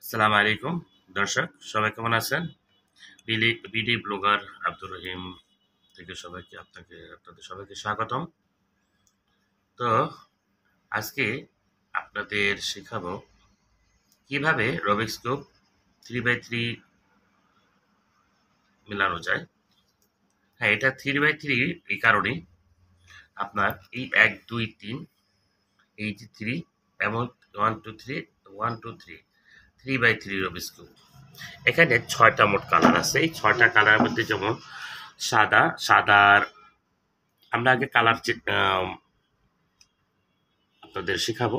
আসসালামু আলাইকুম দর্শক, সবাই কেমন আছেন? বিডি ব্লগার আব্দুর রহিম থেকে আপনাদের সবাইকে স্বাগতম। তো আজকে আপনাদের শেখাবো কিভাবে রবিক্স কিউব 3x3 মেলানো যায়। হ্যাঁ, এটা 3x3 এই কারণেই আপনার এই 1 2 3 এই যে 3 এবং 1 2 3 1 2 3 3x3 রবিক্স কিউব। এখানে 6টা মোট কালার আছে। এই 6টা কালারের মধ্যে যেমন সাদার আমরা আগে কালার আপনাদের শেখাবো।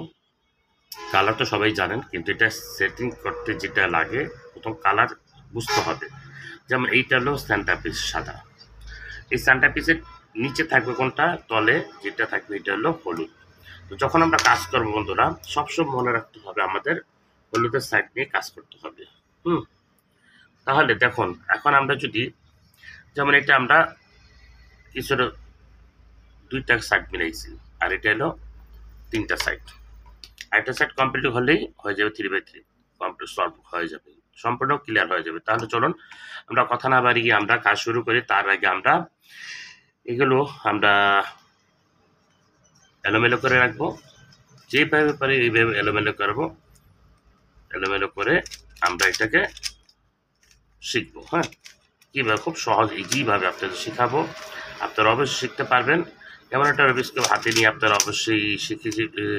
কালার তো সবাই জানেন, কিন্তু এটা সেটিং করতে যেটা লাগে প্রথম কালার বুঝতে হবে। যেমন এইটা হলো সেন্টার পিস সাদা, এই সেন্টার পিসের নিচে থাকবে কোনটা, তলে যেটা থাকবে এটা হলো হলুদ। তো যখন আমরা কাজ করবো বন্ধুরা, সবসময় মনে রাখতে হবে আমাদের হলুদের সাইড নিয়ে কাজ করতে হবে। তাহলে দেখুন, এখন আমরা যদি যেমন এটা আমরা কিছুটা 2টা সাইড মিলাইছি, আর এটা হলো 3টা সাইড। একটা সেট কমপ্লিট হলেই হয়ে যাবে 3x3 কমপ্লিট সলভ হয়ে যাবে, সম্পূর্ণ ক্লিয়ার হয়ে যাবে। তাহলে চলুন আমরা কথা না বাড়িয়ে আমরা কাজ শুরু করি। তার আগে আমরা এগুলো আমরা এলোমেলো করে রাখবো, যেভাবে পারি এইভাবে এলোমেলো করবো। এলোমেলো করে আমরা এটাকে শিখবো। হ্যাঁ, কীভাবে খুব সহজ ইজিভাবে আপনাদের শেখাবো, আপনারা অবশ্যই শিখতে পারবেন। এমন একটা রবিক্স কিউব হাতে নিয়ে আপনারা অবশ্যই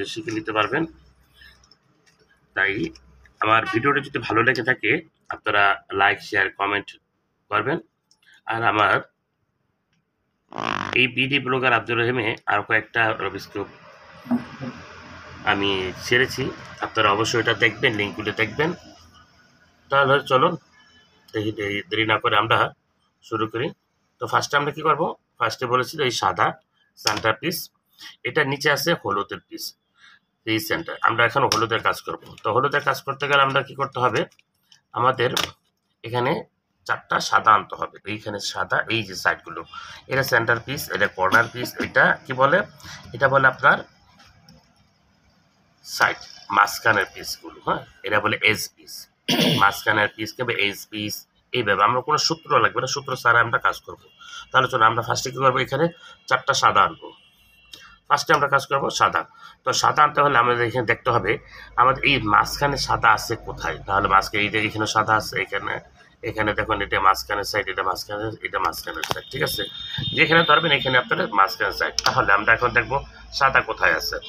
শিখে নিতে পারবেন। তাই আমার ভিডিওটা যদি ভালো লেগে থাকে আপনারা লাইক শেয়ার কমেন্ট করবেন। আর আমার এই বিডি ব্লগার আব্দুর রহিমে আরও কয়েকটা রবিক্স কিউব আমি ছেড়েছি, আপনারা অবশ্যই এটা দেখবেন, লিঙ্কগুলো দেখবেন। তাহলে চলুন দেরি না করে আমরা শুরু করি। তো ফার্স্টে আমরা কি করব, ফার্স্টে বলেছিল এই সাদা সেন্টার পিস, এটার নিচে আছে হলুদের পিস, এই সেন্টার। আমরা এখন হলুদের কাজ করব। তো হলুদের কাজ করতে গেলে আমরা কি করতে হবে, আমাদের এখানে 4টা সাদা আনতে হবে। এইখানে সাদা, এই যে সাইডগুলো, এটা সেন্টার পিস, এটা কর্নার পিস, এটা কি বলে, এটা বলে আপনার সাইড, মাঝখানের পিসগুলো। হ্যাঁ, এটা বলে এজ পিস। মাঝখানের পিসকে এজ পিস, এইভাবে আমরা কোনো সূত্র লাগবে না, সূত্র ছাড়া আমরা কাজ করব। তাহলে চলো আমরা ফার্স্টে কি করবো, এখানে 4টা সাদা আনবো। ফার্স্টে আমরা কাজ করবো সাদা। তো সাদা আনতে হলে আমাদের এখানে দেখতে হবে আমাদের এই মাঝখানে সাদা আছে কোথায়। তাহলে মাঝখানে এই যে এখানে সাদা আছে, এখানে দেখুন এটা মাঝখানের সাইড, এটা মাঝখানের সাইড, ঠিক আছে। যেখানে ধরবেন এখানে আপনাদের মাঝখানের সাইড। তাহলে আমরা এখন দেখবো সাদা কোথায় আছে।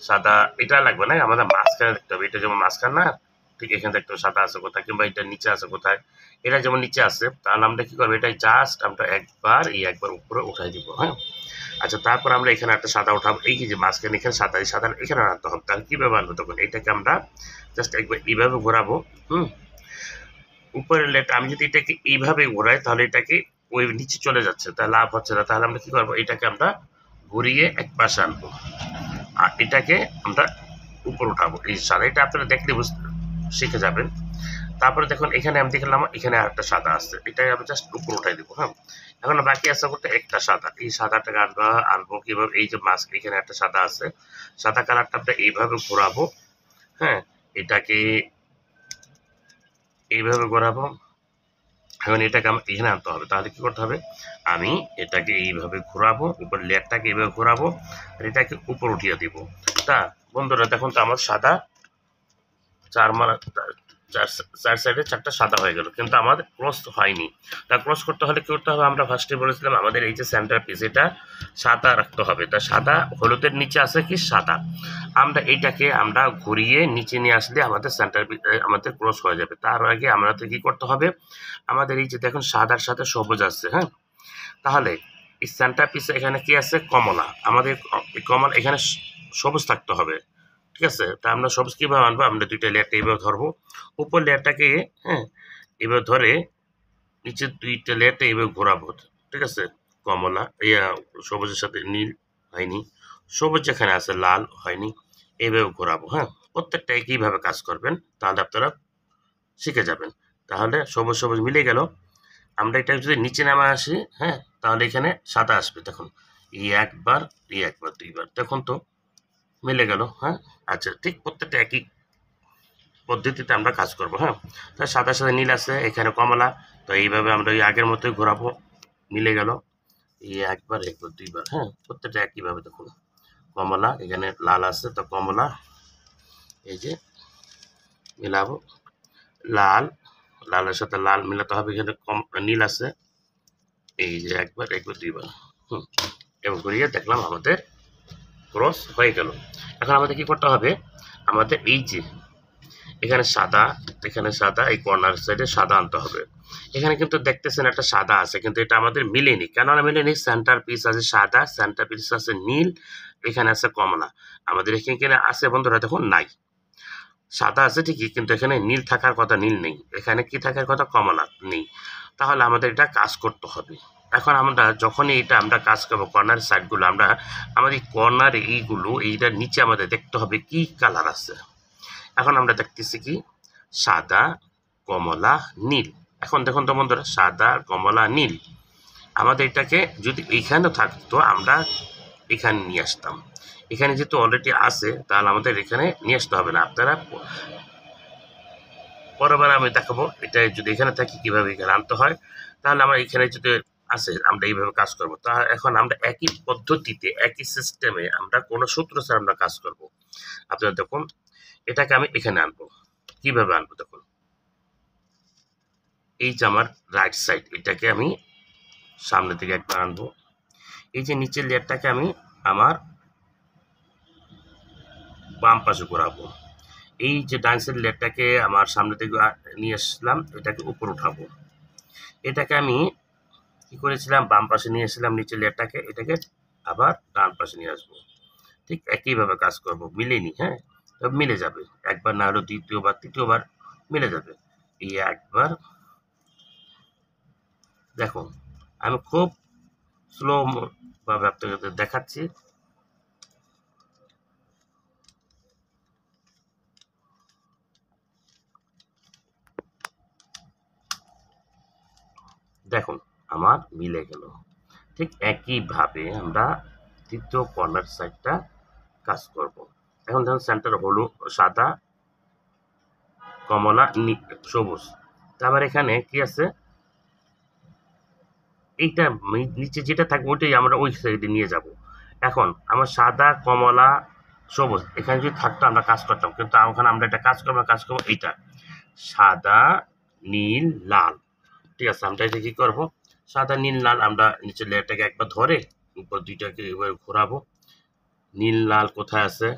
সাদা এটা লাগবে না, আমাদের মাঝখানে দেখতে হবে। এটা যেমন মাঝখান না, ঠিক এখানে দেখতে হবে সাদা আছে কোথায়, কিংবা এটা নিচে আছে কোথায়। এটা যেমন নিচে আছে, তাহলে আমরা কি করবো, এটাই জাস্ট আমরা একবার উপরে উঠাই দিব। হ্যাঁ, আচ্ছা, তারপর আমরা এখানে একটা সাদা উঠাবো। এই যে মাঝখানে এখানে সাদা, এই সাদা এখানে আনতে হবে। তাহলে কিভাবে আনবো, তখন এটাকে আমরা জাস্ট একবার এইভাবে ঘোরাবো। উপরের লেট আমি যদি এটাকে এইভাবে ঘোরাই, তাহলে এটাকে ওই নিচে চলে যাচ্ছে, তাহলে লাভ হচ্ছে না। তাহলে আমরা কি করবো, এটাকে আমরা ঘুরিয়ে এক পাশে আনবো, আর এটাকে আমরা উপর উঠাবো। এই সাদা এটা আপনারা দেখলে শিখে যাবেন। তারপরে দেখুন এখানে আমি দেখলাম এখানে আরেকটা সাদা আছে, এটাকে আমি জাস্ট উপর উঠাই দেবো। হ্যাঁ, এখন বাকি আছে করতে একটা সাদা। এই সাদাটাকে আনবো কিভাবে, এই যে মাস্ক এখানে একটা সাদা আছে, সাদা কালারটা আমরা এইভাবে ঘোরাবো। হ্যাঁ, এটাকে এইভাবে ঘোরাবো। এখন এটাকে আমার এখানে আনতে হবে। তাহলে কি করতে হবে, আমি এটাকে এইভাবে ঘোরাবো, উপর লেয়ারটাকে এইভাবে ঘোরাবো, আর এটাকে উপর উঠিয়ে দিব। তা বন্ধুরা দেখুন তো, আমার সাদা চার সাইডে 4টা সাদা হয়ে গেল, কিন্তু আমাদের ক্রস হয়নি। তা ক্রস করতে হলে কি করতে হবে, আমরা ফার্স্টে বলেছিলাম আমাদের এই যে সেন্টার পিস, এটা সাদা রাখতে হবে। তা সাদা, হলুদের নিচে আছে কি সাদা, আমরা এইটাকে আমরা ঘুরিয়ে নিচে নিয়ে আসলে আমাদের সেন্টার পিস আমাদের ক্রস হয়ে যাবে। তার আগে আমাদের কি করতে হবে, আমাদের এই যে দেখুন সাদার সাথে সবুজ আছে। হ্যাঁ, তাহলে এই সেন্টার পিসে এখানে কি আছে, কমলা। আমাদের কমলা এখানে সবুজ থাকতে হবে, ঠিক আছে। তা আমরা সবুজ কীভাবে আনবো, আমরা 2টা লেয়ারটা এইভাবে ধরবো, উপর লেয়ারটাকে হ্যাঁ এইভাবে ধরে নিচের 2টা লেয়ারটা এইভাবে ঘোরাবো, ঠিক আছে। কমলা সবুজের সাথে নীল হয়নি, সবুজ যেখানে আছে লাল হয়নি, এইভাবে ঘোরাবো। হ্যাঁ, প্রত্যেকটা একইভাবে কাজ করবেন, তাহলে আপনারা শিখে যাবেন। তাহলে সবুজ সবুজ মিলে গেল। আমরা এটা যদি নিচে নামে আসি, হ্যাঁ, তাহলে এখানে সাদা আসবে। দেখুন একবার 2বার, দেখুন তো মিলে গেল। হ্যাঁ, আচ্ছা, ঠিক প্রত্যেকটা একই পদ্ধতিতে আমরা কাজ করব। হ্যাঁ, তো সাদার সাথে নীল আছে, এখানে কমলা। তো এইভাবে আমরা ওই আগের মতোই ঘোরাবো, মিলে গেল। এই একবার একবার দুইবার, হ্যাঁ, প্রত্যেকটা একইভাবে দেখুন। কমলা, এখানে লাল আছে, তো কমলা এই যে মিলাবো, লাল, লালের সাথে লাল মিলাতে হবে, এখানে নীল আছে, এই যে একবার একবার দুইবার, এবং ঘুরিয়ে দেখলাম আমাদের ক্রস হয়ে গেল। এখন আমাদের কি করতে হবে, আমাদের এই যে এখানে সাদা, এখানে সাদা, এই কর্নার সাইডে সাদা আনতে হবে। এখানে কিন্তু দেখতেছেন একটা সাদা আছে, কিন্তু এটা আমাদের মিলেনি। কেন মিলেনি? সেন্টার পিস আছে সাদা, সেন্টার পিস আছে নীল, এখানে আছে কমলা। আমাদের এখানে আছে বন্ধুরা, দেখুন নাই, সাদা আছে ঠিকই, কিন্তু এখানে নীল থাকার কথা, নীল নেই। এখানে কি থাকার কথা? কমলা নেই। তাহলে আমাদের এটা কাজ করতে হবে। এখন আমরা যখনই এটা আমরা কাজ করবো, কর্নার সাইডগুলো আমরা আমাদের কর্নার এইগুলো, এইটার নিচে আমাদের দেখতে হবে কি কালার আছে। এখন আমরা দেখতেছি কি সাদা, কমলা, নীল। এখন দেখুন তো বন্ধুরা, সাদা, কমলা, নীল। আমাদের এটাকে যদি এইখানে থাকতো আমরা এখানে নিয়ে আসতাম। এখানে যেহেতু অলরেডি আছে, তাহলে আমাদের এখানে নিয়ে আসতে হবে না। আপনারা পরেরবার আমি দেখাবো এটা যদি এখানে থাকি কিভাবে এখানে আনতে হয়। তাহলে আমরা এখানে যদি আছে আমরা এইভাবে কাজ করবো। তা এখন আমরা একই পদ্ধতিতে, একই সিস্টেমে আমরা কোনো সূত্র ছাড়া আমরা কাজ করব। আপনারা দেখুন, এটাকে আমি এখানে আনবো। কিভাবে আনবো দেখুন, এই যে আমার রাইট সাইড, এটাকে আমি সামনে থেকে একবার আনবো। এই যে নিচের লেয়ারটাকে আমি আমার বাম পাশে ঘোরাবো। এই যে ডান সাইড লেয়ারটাকে আমার সামনে থেকে নিয়ে আসলাম, এটাকে উপর উঠাবো। এটাকে আমি কি করেছিলাম, বাম পাশে নিয়ে এসেছিলাম নিচের লেয়ারটাকে, এটাকে আবার ডান পাশে নিয়ে আসবো। ঠিক একইভাবে কাজ করব, মিলেনি, হ্যাঁ, তবে মিলে যাবে। একবার না হলেও দ্বিতীয়বার, তৃতীয়বার মিলে যাবে। এই একবার দেখুন, আমি খুব স্লো ভাবে আপনাদের দেখাচ্ছি। দেখুন আমার মিলে গেল। ঠিক একইভাবে আমরা তৃতীয় কর্নার সাইডটা কাজ করব। এখন ধরুন সেন্টার হলুদ, সাদা, কমলা, সবুজ। তারপর এখানে কি আছে, এইটা নিচে যেটা থাকবে ওইটাই আমরা ওই সাইডে নিয়ে যাব। এখন আমার সাদা, কমলা, সবুজ এখানে যদি থাকতো আমরা কাজ করতাম, কিন্তু ওখানে আমরা এটা কাজ করবো এইটা সাদা, নীল, লাল। ঠিক আছে, আমরা এটা কি করবো, সাদা, নীল, লাল আমরা নিচের লেয়ারটাকে একবার ধরে উপর দুইটাকে এবার ঘোরাবো। নীল, লাল কোথায় আছে?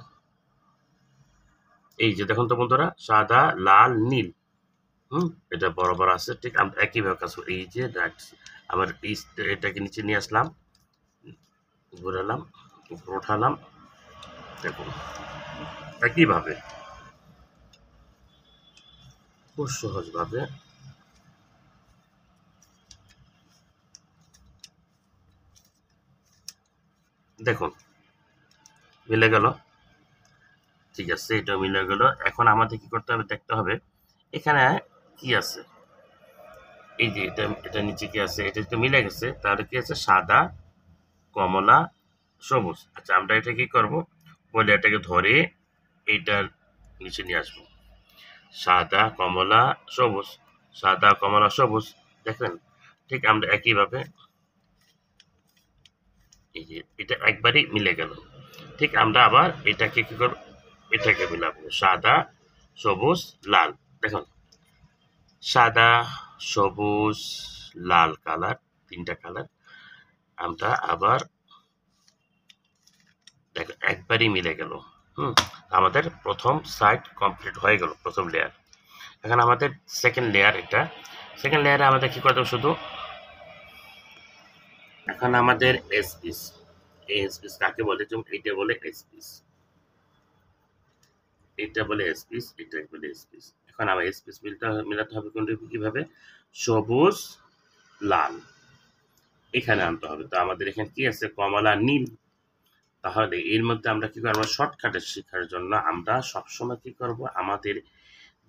এই যে দেখুন তো বন্ধুরা, সাদা, লাল, নীল, এটা বরাবর আছে। ঠিক আমরা একইভাবে কাজ করি। এই যে আমার এটাকে নিচে নিয়ে আসলাম, ঘোরালাম, উপর উঠালাম, দেখুন একইভাবে খুব সহজভাবে দেখুন মিলে গেল। ঠিক আছে, এটা মিলে গেল। এখন আমাদের কি করতে হবে, দেখতে হবে এখানে কি আছে। এই যে এটা নিচে কি আছে, এটা তো মিলে গেছে। তাহলে কি আছে, সাদা, কমলা, সবুজ। আচ্ছা, আমরা এটা কি করব, বলে এটাকে ধরে এইটার নিচে নিয়ে আসবো। সাদা, কমলা, সবুজ, সাদা, কমলা, সবুজ। দেখেন ঠিক আমরা একইভাবে এই যে এটা একবারই মিলে গেল। ঠিক আমরা আবার এটাকে কি করব, এটাকে মিলাবো, সাদা, সবুজ, লাল। দেখুন সাদা, সবুজ, লাল কালার, তিনটা কালার আমরা আবার দেখো একবারই মিলে গেল। আমাদের প্রথম সাইড কমপ্লিট হয়ে গেল, প্রথম লেয়ার। এখন আমাদের সেকেন্ড লেয়ার, এটা সেকেন্ড লেয়ারে আমাদের কি করতে হবে, শুধু এখন আমাদের এস পিস, এস পিস কাকে বলে, যেমন এইটা বলে এস পিস, এটা বলে এস পিস, এটা বলে এস পিস। এখন আমার এস পিস মিলাতে হবে কোনটা, কিভাবে, সবুজ, লাল এখানে আনতে হবে। তো আমাদের এখানে কি আছে, কমলা, নীল। তাহলে এর মধ্যে আমরা কি করবো, শর্টকাটে শেখার জন্য আমরা সবসময় কি করব, আমাদের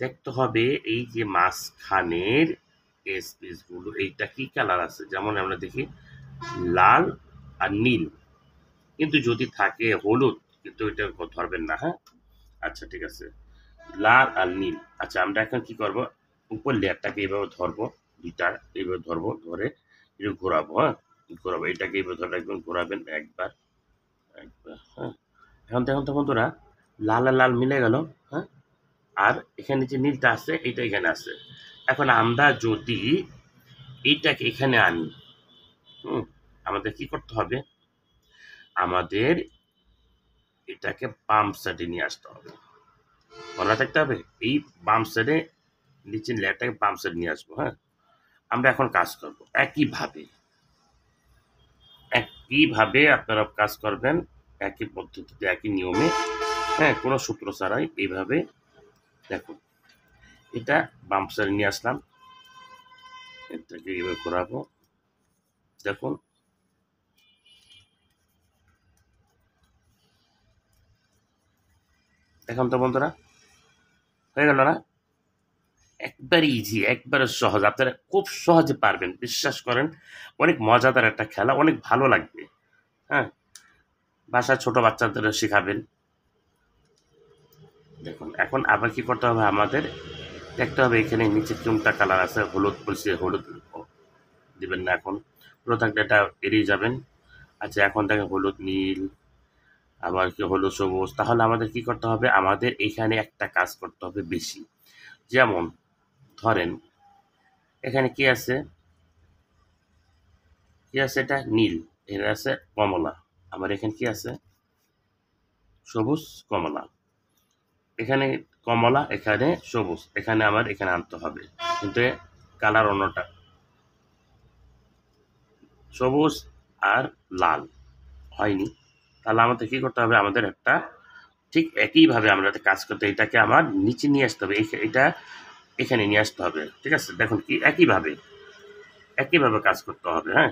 দেখতে হবে এই যে মাঝখানের এস পিস গুলো, এইটা কি কালার আছে। যেমন আমরা দেখি লাল আর নীল, কিন্তু যদি থাকে হলুদ, কিন্তু এটা ধরবেন না। হ্যাঁ, আচ্ছা ঠিক আছে। লাল আর নীল। আচ্ছা আমরা এখন কি করব, উপর লেয়ারটাকে এইভাবে ধরবো, দুইটা এইভাবে ধরবো, ধরে একটু ঘোরাবো, হ্যাঁ ঘোরাবো, এটাকে এইভাবে ধরে রাখবেন, ঘোরাবেন একবার, একবার, হ্যাঁ। এখন দেখুন তো বন্ধুরা, লাল আর লাল মিলে গেল, হ্যাঁ। আর এখানে যে নীলটা আছে এটা এখানে আছে। এখন আমরা যদি এইটাকে এখানে আনি, হুম, আমাদের কি করতে হবে, আমাদের এটাকে বাম সাইডে নিয়ে আসতে হবে, মনে রাখতে হবে। এই বাম সাইডে, নিচের লেয়ারটাকে বাম সাইডে নিয়ে আসবো, হ্যাঁ। আমরা এখন কাজ করব একইভাবে, একইভাবে আপনারা কাজ করবেন, একই পদ্ধতিতে, একই নিয়মে, হ্যাঁ, কোনো সূত্র ছাড়াই এইভাবে। দেখুন, এটা বাম সাইডে নিয়ে আসলাম, এটাকে এইভাবে ঘোরাবো, দেখুন। এখন তো বন্ধুরা হয়ে গেল না? একবারে ইজি, একবারে সহজ, আপনারা খুব সহজে পারবেন, বিশ্বাস করেন। অনেক মজাদার একটা খেলা, অনেক ভালো লাগবে, হ্যাঁ। বাসায় ছোট বাচ্চাদের শেখাবেন। দেখুন এখন আবার কি করতে হবে আমাদের, দেখতে হবে এখানে নিচে কোনটা কালার আছে, হলুদ বলছে, হলুদ দিবেন না এখন, পুরো থাকলে এটা এড়িয়ে যাবেন। আচ্ছা এখন দেখেন হলুদ, নীল, আবার কি হলুদ, সবুজ। তাহলে আমাদের কি করতে হবে, আমাদের এখানে একটা কাজ করতে হবে বেশি। যেমন ধরেন এখানে কি আছে, কি আছে, এটা নীল, এর আছে কমলা, আবার এখানে কি আছে, সবুজ, কমলা, এখানে কমলা, এখানে সবুজ, এখানে আমার এখানে আনতে হবে, কিন্তু কালার অন্যটা, সবুজ আর লাল হয়নি। তাহলে আমাদের কি করতে হবে, আমাদের একটা ঠিক একইভাবে আমরা কাজ করতে, এটাকে আমার নিচে নিয়ে আসতে হবে, এটা এখানে নিয়ে আসতে হবে, ঠিক আছে। দেখুন কি একইভাবে, একইভাবে কাজ করতে হবে, হ্যাঁ।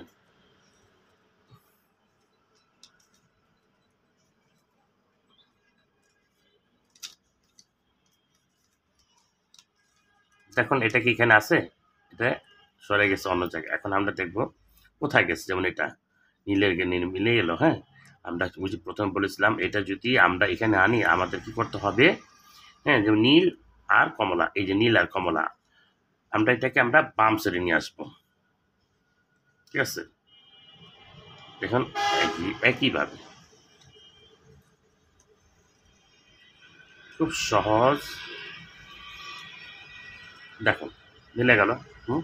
দেখুন এটা কি এখানে আছে, এটা সরে গেছে অন্য জায়গায়। এখন আমরা দেখবো কোথায় গেছে, যেমন এটা নীলের নীল মিলে গেল, হ্যাঁ। আমরা বুঝি প্রথম বলেছিলাম এটা যদি আমরা এখানে আনি আমাদের কি করতে হবে, হ্যাঁ, যেমন নীল আর কমলা, এই যে নীল আর কমলা, আমরা এটাকে আমরা বাম সাইডে নিয়ে আসবো, ঠিক আছে। দেখুন একইভাবে, খুব সহজ। দেখুন মিলে গেল, হুম।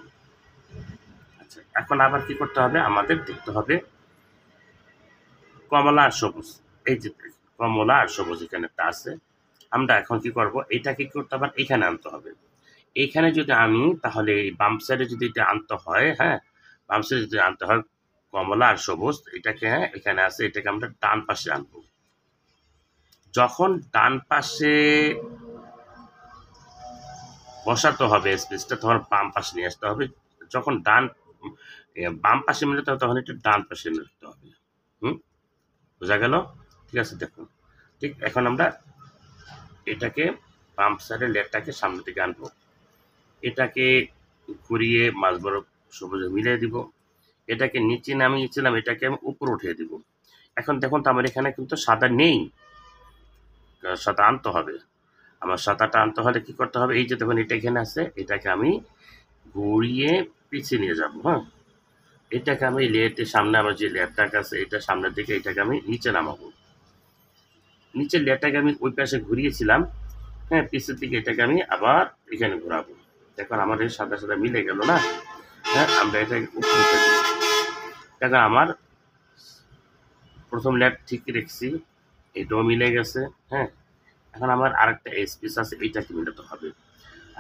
আচ্ছা এখন আবার কি করতে হবে, আমাদের দেখতে হবে কমলা আর সবুজ, এই যে কমলা আর সবুজ এখানে একটা আছে। আমরা এখন কি করব, এটাকে কি করতে হবে, এখানে আনতে হবে। এইখানে যদি আনি তাহলে এই বাম সাইডে যদি এটা আনতে হয়, হ্যাঁ, বাম সাইডে যদি আনতে হয় কমলা আর সবুজ, এটাকে, হ্যাঁ, এখানে আছে, এটাকে আমরা ডান পাশে আনবো। যখন ডান পাশে বসাতে হবে স্পেসটা, তখন বাম পাশে নিয়ে আসতে হবে। যখন বাম পাশে মিলাতে হবে তখন এটা ডান পাশে মিলাতে হবে, হুম। বোঝা গেল? ঠিক আছে দেখুন, ঠিক এখন আমরা এটাকে বাম সাইডের লেয়ারটাকে সামনে থেকে আনবো, এটাকে ঘুরিয়ে মাঝ বড় সবুজে মিলিয়ে দিব, এটাকে নিচে নামিয়েছিলাম, এটাকে আমি উপরে উঠিয়ে দিব। এখন দেখুন তো আমার এখানে কিন্তু সাদা নেই, সাদা আনতে হবে। আমার সাদাটা আনতে হলে কি করতে হবে, এই যে দেখুন এটা এখানে আছে, এটাকে আমি ঘুরিয়ে পিছিয়ে নিয়ে যাব, হ্যাঁ। এটাকে আমি লেয়ারটির সামনে, আমার যে লেয়ারটা আছে এটা সামনের দিকে, এটাকে আমি নিচে নামাবো। নিচের লেয়ারটাকে আমি ওই পাশে ঘুরিয়েছিলাম, হ্যাঁ, পিছের দিকে এটাকে আমি আবার এখানে ঘোরাবো। দেখুন আমার এই সাদা সাদা মিলে গেল না, হ্যাঁ। আমরা এটাকে উপরে উঠে দেবো। দেখুন আমার প্রথম লেয়ার ঠিক রেখেছি, এটাও মিলে গেছে, হ্যাঁ। এখন আমার আরেকটা স্পেস আছে, এইটাকে মিলাতে হবে।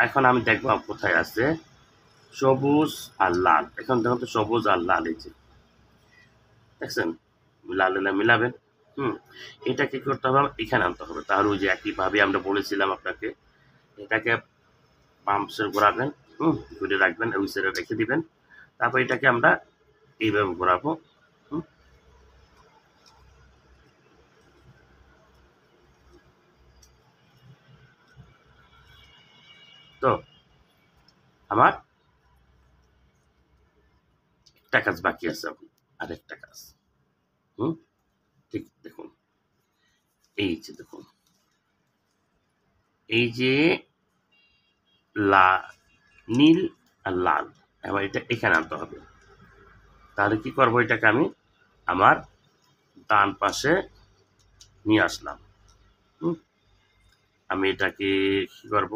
এখন আমি দেখবো কোথায় আছে সবুজ আর লাল। এখন দেখুন তো সবুজ আর লাল, এই যে দেখছেন, লাল মিলাবেন, হুম। এটাকে কি করতে হবে, এখানে আনতে হবে। তাহলে ওই যে একইভাবে আমরা বলেছিলাম আপনাকে, এটাকে বাম সাইড ঘোরাবেন, হুম, ঘুরে রাখবেন, ওই সাইডে রেখে দিবেন। তারপর এটাকে আমরা এইভাবে ঘোরাবো, হুম। তো আমার একটা কাজ বাকি আছে এখন, আরেকটা কাজ, হুম। ঠিক দেখুন, এই যে দেখুন, এই যে নীল আর লাল, এবার এটা এখানে আনতে হবে। তাহলে কি করবো, এটাকে আমি আমার ডান পাশে নিয়ে আসলাম। আমি এটাকে কি করব,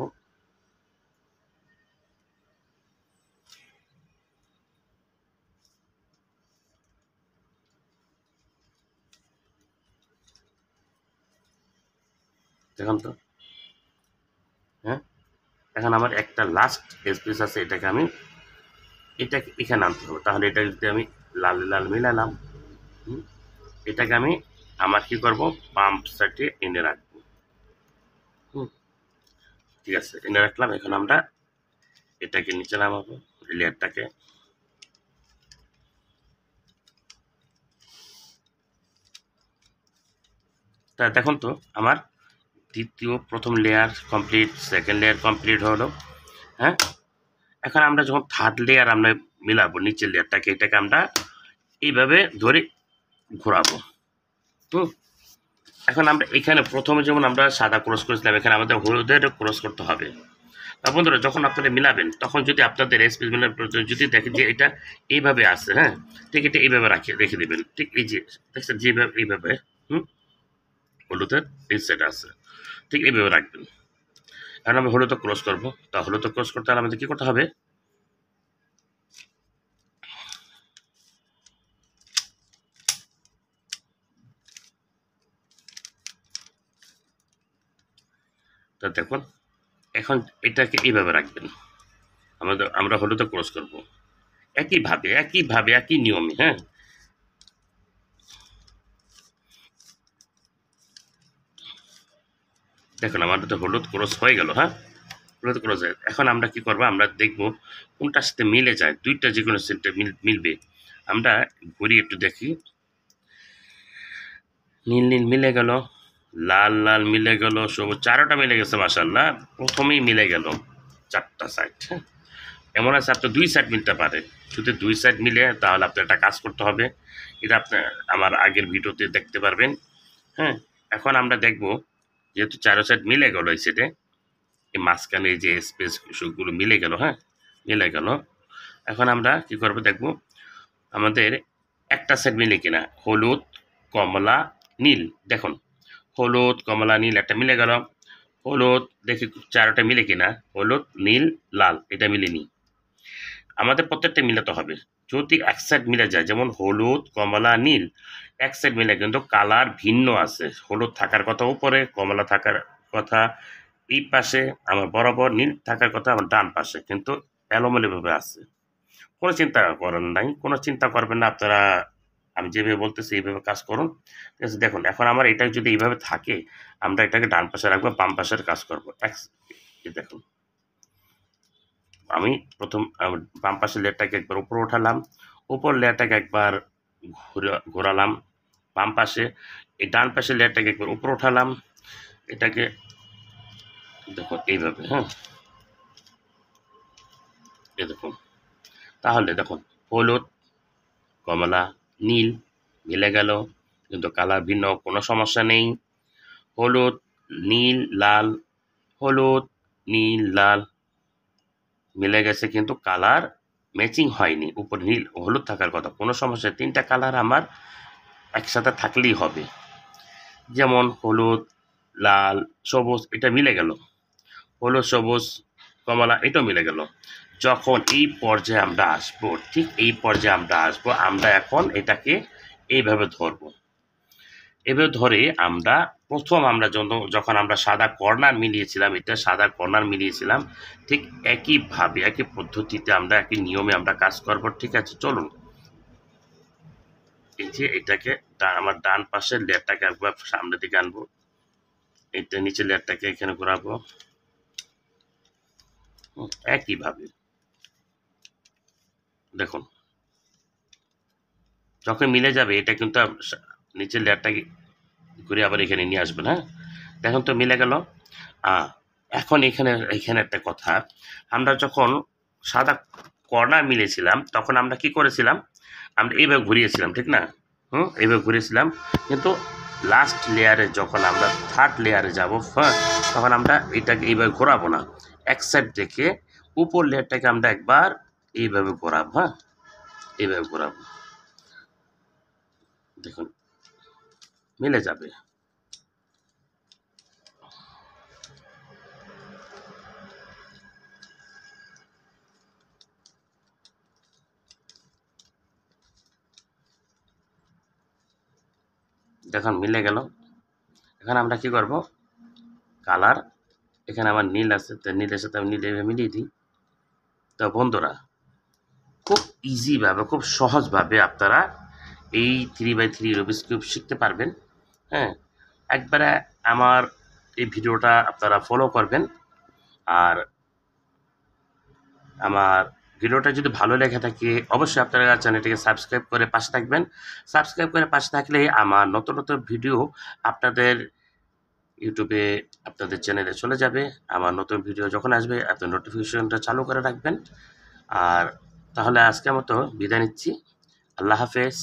দেখুন তো। হ্যাঁ, এখন আমার একটা লাস্ট স্পেস আছে, এটাকে আমি এখানে আনতে হবে। তাহলে এটা যদি আমি লাল লাল মিলালাম, এটাকে আমি আমার কি করব, পাম্প সাইডে এনে রাখবো। ঠিক আছে, এনে রাখলাম। এখন আমরা এটাকে নিচে নামাবো, লেয়ারটাকে। তা দেখুন তো, আমার প্রথম layer complete, second layer complete হলো। হ্যাঁ, এখন আমরা যখন থার্ড লেয়ার আমরা মিলাবো নিচের লেয়ারটাকে, এটাকে আমরা এইভাবে ধরে ঘোরাবো। এখন আমরা এখানে প্রথমে যেমন আমরা সাদা ক্রস করেছিলাম, এখানে আমাদের হলুদের ক্রস করতে হবে। তা বন্ধুরা, যখন আপনারা মিলাবেন তখন যদি আপনাদের স্পেস যদি দেখেন যে এটা এইভাবে আছে, হ্যাঁ ঠিক, এটা এইভাবে রেখে দেবেন। ঠিক এই যে দেখছেন যেভাবে এইভাবে হলুদের এই সাইড আছে, ঠিক এইভাবে রাখবেন। এখন আমি হলুদ ক্রস করবো। তা হলুদ ক্রস করতে হলে আমাদের কি করতে হবে, তা দেখুন এখন এটাকে এইভাবে রাখবেন। আমরা হলুদ ক্রস করবো একইভাবে একই নিয়মে। হ্যাঁ, দেখুন আমাদের তো হলুদ ক্রস হয়ে গেল। হ্যাঁ, হলুদ ক্রস। এখন আমরা কি করবো, আমরা দেখবো কোনটার সাথে মিলে যায়, দুইটা যে কোনো সেন্টে মিলবে। আমরা ঘুরি একটু দেখি, নীল নীল মিলে গেল, লাল লাল মিলে গেল, সবুজ, চারোটা মিলে গেছে মাশাআল্লাহ। প্রথমেই মিলে গেল চারটা সাইড। হ্যাঁ, এমন আছে আপনার দুই সাইড মিলতে পারে, যদি দুই সাইড মিলে তাহলে আপনার একটা কাজ করতে হবে। এটা আপনার আমার আগের ভিডিওতে দেখতে পারবেন। হ্যাঁ, এখন আমরা দেখব যেহেতু চারো সাইড মিলে গেল, এই সাইডে এই মাঝখানে যে স্পেস গুলো মিলে গেল। হ্যাঁ, মিলে গেল। এখন আমরা কি করব, দেখব আমাদের একটা সাইড মিলে কিনা, হলুদ কমলা নীল। দেখুন হলুদ কমলা নীল একটা মিলে গেল। হলুদ দেখি চারোটা মিলে কিনা, হলুদ নীল লাল এটা মিলেনি। আমাদের প্রত্যেকটা মিলাতে হবে। যদি এক সাইড মিলে যায়, যেমন হলুদ কমলা নীল এক সাইড মিলে, কিন্তু কালার ভিন্ন আছে, হলুদ থাকার কথা উপরে, কমলা থাকার কথা এই পাশে, আমার বরাবর নীল থাকার কথা আমার ডান পাশে, কিন্তু এলোমেলোভাবে আছে। কোনো চিন্তা করেন নাই, কোনো চিন্তা করবেন না আপনারা। আমি যেভাবে বলতেছি এইভাবে কাজ করুন। ঠিক আছে, দেখুন এখন আমার এটা যদি এইভাবে থাকে, আমরা এটাকে ডান পাশে রাখবো, বাম পাশের কাজ করবো। দেখুন আমি প্রথম বাম পাশের লেয়ারটাকে একবার উপরে উঠালাম, উপর লেয়ারটাকে একবার ঘোরালাম বাম পাশে, এই ডান পাশের লেয়ারটাকে একবার উপরে উঠালাম, এটাকে দেখো এইভাবে। হ্যাঁ, এই দেখুন, তাহলে দেখুন হলুদ কমলা নীল মিলে গেল, কিন্তু কালার ভিন্ন, কোনো সমস্যা নেই। হলুদ নীল লাল, হলুদ নীল লাল মিলে গেছে, কিন্তু কালার ম্যাচিং হয়নি, উপর নীল হলুদ থাকার কথা, কোনো সমস্যা। তিনটা কালার আমার একসাথে থাকলেই হবে, যেমন হলুদ লাল সবুজ এটা মিলে গেল, হলুদ সবুজ কমলা এটাও মিলে গেল। যখন এই পর্যায়ে আমরা আসবো, ঠিক এই পর্যায়ে আমরা আসবো, আমরা এখন এটাকে এইভাবে ধরবো। এভাবে ধরে আমরা প্রথম আমরা যখন আমরা সাদা কর্নার মিলিয়েছিলাম, এটা সাদা কর্নার মিলিয়েছিলাম, ঠিক একইভাবে একই পদ্ধতিতে আমরা একই নিয়মে আমরা কাজ করব। ঠিক আছে, চলুন। এই যে এটাকে আমার ডান পাশের লেয়ারটাকে একবার সামনের দিকে আনবো, এটা নিচে লেয়ারটাকে এখানে ঘোরাবো একইভাবে। দেখুন যখন মিলে যাবে, এটা কিন্তু নিচের লেয়ারটাকে ঘুরে আবার এখানে নিয়ে আসবেন। হ্যাঁ, দেখুন তো মিলে গেল। এখন এখানে একটা কথা, আমরা যখন সাদা কর্নার মিলেছিলাম তখন আমরা কি করেছিলাম, আমরা এইভাবে ঘুরিয়েছিলাম, ঠিক না? এইভাবে ঘুরিয়েছিলাম, কিন্তু লাস্ট লেয়ারে যখন আমরা থার্ড লেয়ারে যাব, হ্যাঁ, তখন আমরা এটাকে এইভাবে ঘোরাবো না, এক সাইড থেকে উপর লেয়ারটাকে আমরা একবার এইভাবে ঘোরাবো। হ্যাঁ, এইভাবে ঘোরাবো, দেখুন মিলে যাবে। দেখুন মিলে গেল। এখন আমরা কি করব, কালার, এখানে আমার নীল আছে, তো নীলের সাথে আমি নীল এভাবে মিলিয়ে দিই। তো বন্ধুরা, খুব ইজিভাবে, খুব সহজভাবে আপনারা এই 3x3 রুবিক্স কিউব শিখতে পারবেন। হ্যাঁ, একবারে আমার এই ভিডিওটা আপনারা ফলো করবেন। আর আমার ভিডিওটা যদি ভালো লেগে থাকে অবশ্যই আপনারা চ্যানেলটিকে সাবস্ক্রাইব করে পাশে থাকবেন। সাবস্ক্রাইব করে পাশে থাকলে আমার নতুন নতুন ভিডিও আপনাদের ইউটিউবে, আপনাদের চ্যানেলে চলে যাবে। আমার নতুন ভিডিও যখন আসবে আপনি নোটিফিকেশনটা চালু করে রাখবেন। আর তাহলে আজকের মতো বিদায় নিচ্ছি। আল্লাহ হাফেজ।